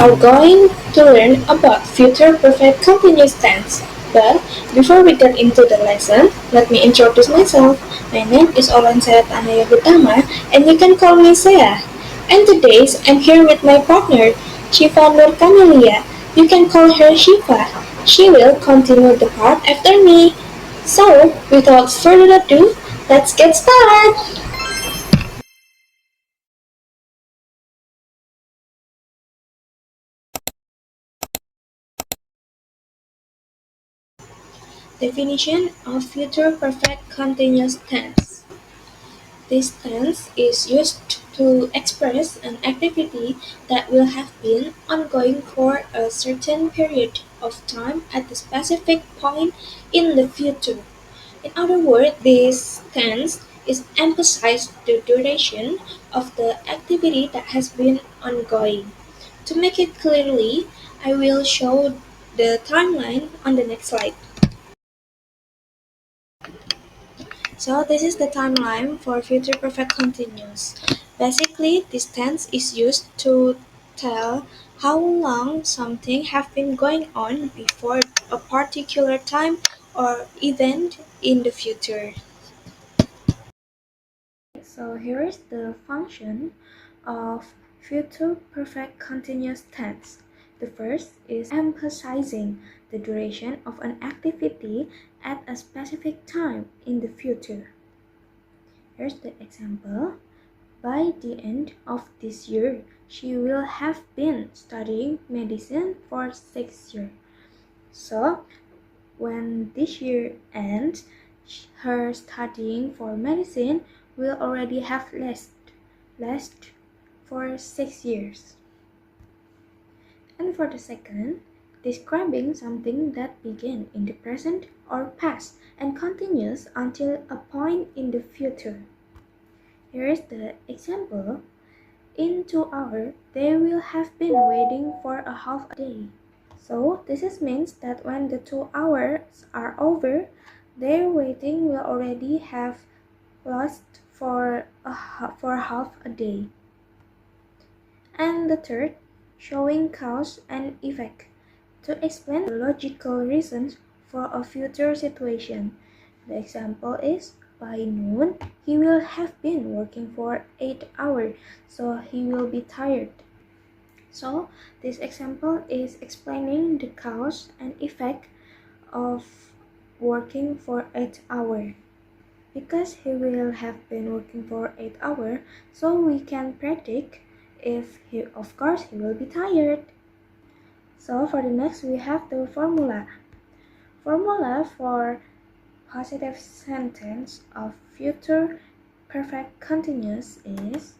are going to learn about future perfect continuous tense. But before we get into the lesson, let me introduce myself. My name is ORLENSEA HUTAMA, and you can call me Syifa. And today I'm here with my partner, Syifa Kamiliyya. You can call her Syifa. She will continue the part after me. So, without further ado, let's get started. Definition of future perfect continuous tense. This tense is used to express an activity that will have been ongoing for a certain period of time at a specific point in the future. In other words, this tense is emphasized the duration of the activity that has been ongoing. To make it clearly, I will show the timeline on the next slide. So this is the timeline for future perfect continuous. Basically, this tense is used to tell how long something have been going on before a particular time or event in the future. So here is the function of future perfect continuous tense. The first is emphasizing the duration of an activity at a specific time in the future. Here's the example. By the end of this year, she will have been studying medicine for 6 years. So, when this year ends, her studying for medicine will already have last for 6 years. And for the second, describing something that began in the present or past and continues until a point in the future. Here is the example. In 2 hours, they will have been waiting for a half a day. So this means that when the 2 hours are over, their waiting will already have lost for half a day. And the third, showing cause and effect to explain the logical reasons for a future situation. The example is, by noon, he will have been working for 8 hours, so he will be tired. So, this example is explaining the cause and effect of working for 8 hours. Because he will have been working for 8 hours, so we can predict if of course, he will be tired. So, for the next, we have the formula. Formula for positive sentence of future perfect continuous is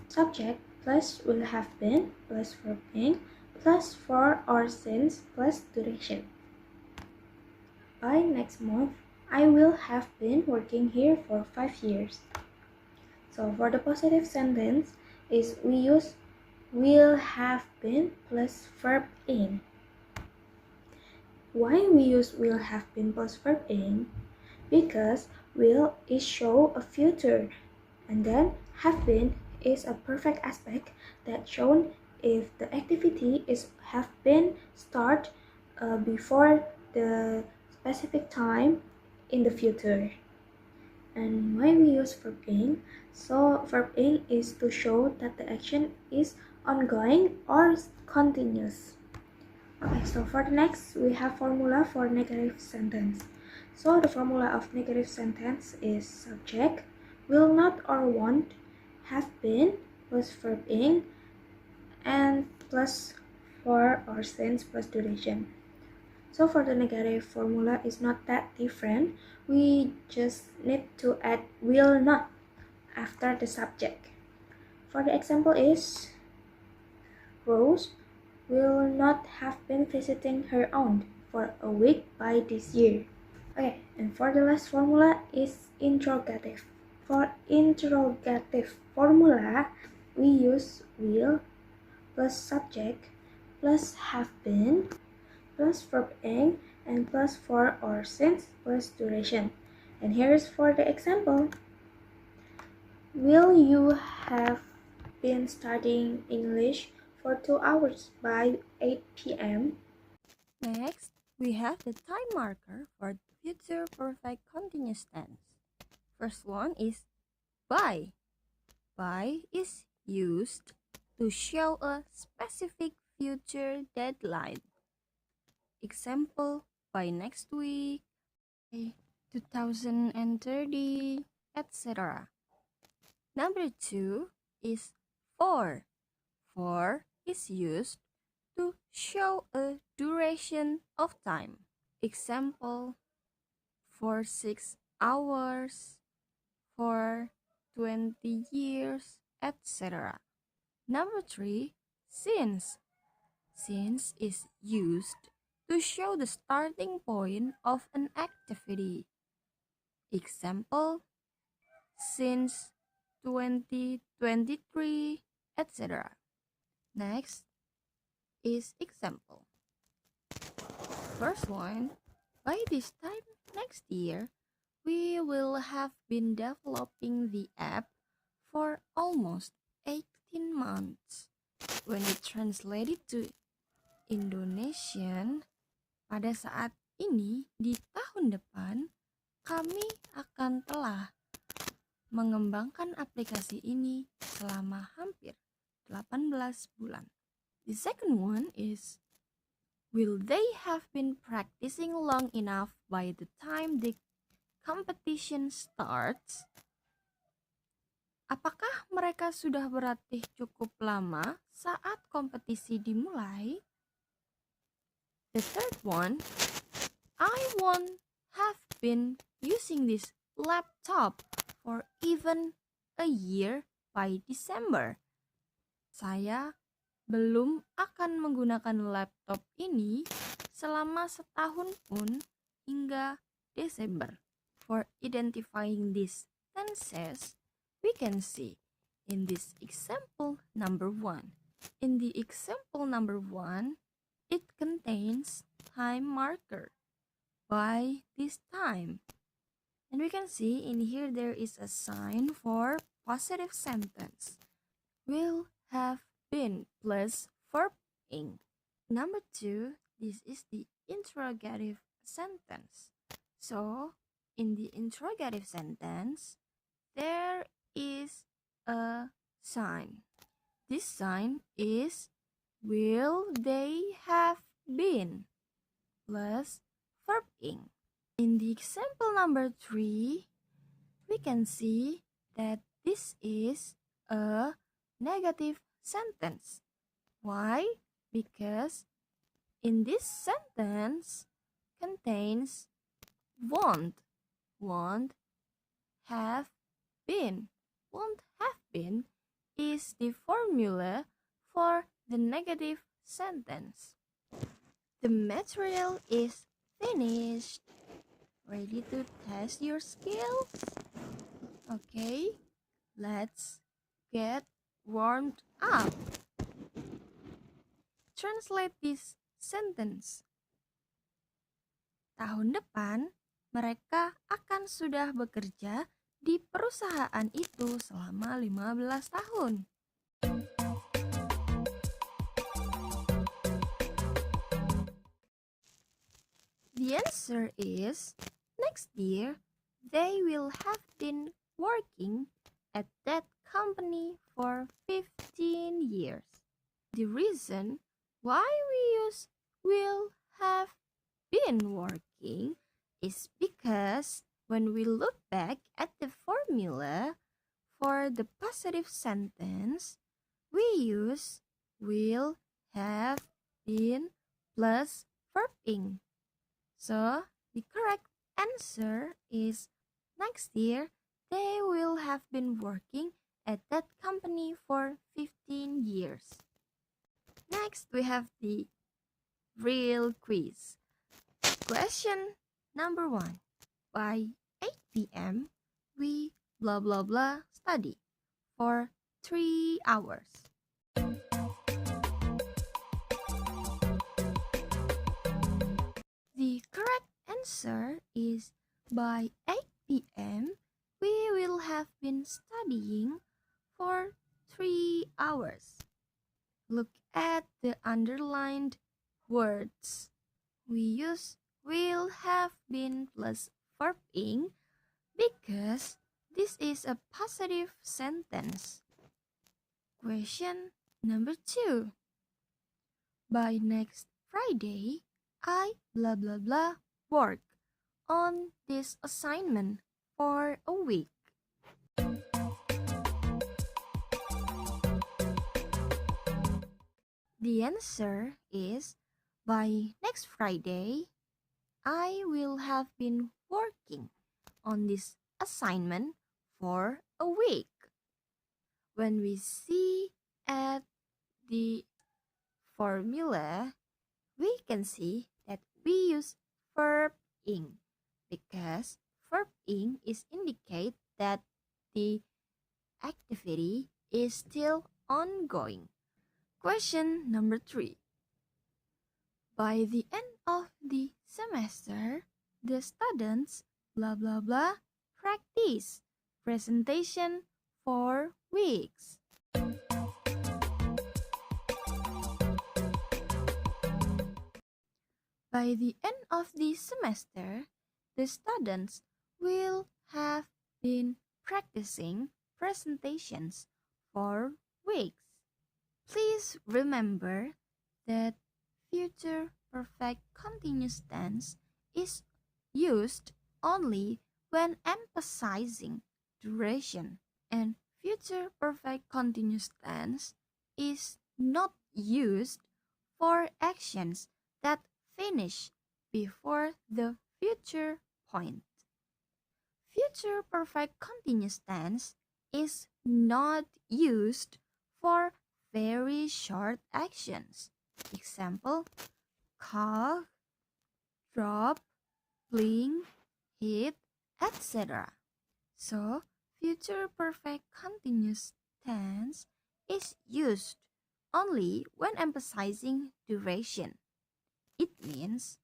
subject plus will have been plus verb being plus for or since plus duration. By next month, I will have been working here for 5 years. So for the positive sentence is we use will have been plus verb in. Why we use will have been plus verb in? Because will is show a future, and then have been is a perfect aspect that shown if the activity is have been start before the specific time in the future. And why we use verb in? So verb in is to show that the action is ongoing or continuous. Okay, so for the next, we have formula for negative sentence. So the formula of negative sentence is subject, will not or won't, have been, plus verb in, and plus for or since plus duration. So for the negative formula is not that different. We just need to add will not after the subject. For the example is, Rose will not have been visiting her aunt for a week by this year. Okay, and for the last formula is interrogative. For interrogative formula, we use will plus subject plus have been plus verb in and plus for or since plus duration. And here is for the example. Will you have been studying English for 2 hours by 8 p.m. Next, we have the time marker for the future perfect continuous tense. First one is by. By is used to show a specific future deadline. Example, by next week, by 2030, etc. Number 2 is for. For is used to show a duration of time. Example, for 6 hours, for 20 years, etc. Number 3, since. Since is used to show the starting point of an activity. Example, since 2023, etc. Next is example. First one, by this time next year, we will have been developing the app for almost 18 months. When we translate it to Indonesian, pada saat ini di tahun depan, kami akan telah mengembangkan aplikasi ini selama hampir 18 bulan. The second one is, will they have been practicing long enough by the time the competition starts? Apakah mereka sudah berlatih cukup lama saat kompetisi dimulai? The third one, I won't have been using this laptop for even a year by December. Saya belum akan menggunakan laptop ini selama setahun pun hingga Desember. For identifying these tenses, we can see in this example number 1. In the example number 1, it contains time marker by this time. And we can see in here there is a sign for positive sentence. Will have been plus verb ing. Number 2, this is the interrogative sentence. So, in the interrogative sentence, there is a sign. This sign is will they have been plus verb ing. In the example number 3, we can see that this is a negative sentence. Why? Because in this sentence contains won't. Won't have been. Won't have been is the formula for the negative sentence. The material is finished. Ready to test your skills? Okay, let's get warmed up. Translate this sentence. Tahun depan, mereka akan sudah bekerja di perusahaan itu selama 15 tahun. The answer is, next year, they will have been working at that company for 15 years. The reason why we use will have been working is because when we look back at the formula for the positive sentence, we use will have been plus verb ing. So, the correct answer is next year they will have been working at that company for 15 years. Next, we have the real quiz. Question number 1. By 8 p.m., we blah blah blah study for 3 hours. The correct answer is by 8 p.m., we will have been studying for 3 hours. Look at the underlined words. We use will have been plus verb ing because this is a positive sentence. Question number 2. By next Friday, I blah blah blah work on this assignment for a week. The answer is by next Friday, I will have been working on this assignment for a week. When we see at the formula, we can see that we use verb ing because verb ing is indicate that the activity is still ongoing. Question number 3. By the end of the semester, the students blah blah blah practice presentation for weeks. By the end of the semester, the students will have been practicing presentations for weeks. Please remember that future perfect continuous tense is used only when emphasizing duration, and future perfect continuous tense is not used for actions that finish before the future point. Future perfect continuous tense is not used for very short actions. Example, call, drop, blink, hit, etc. So, future perfect continuous tense is used only when emphasizing duration. It means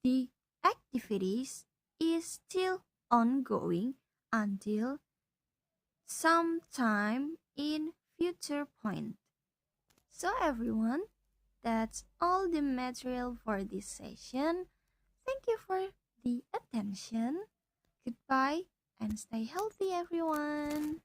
the activities is still ongoing until sometime in future point. So everyone, that's all the material for this session. Thank you for the attention. Goodbye and stay healthy everyone.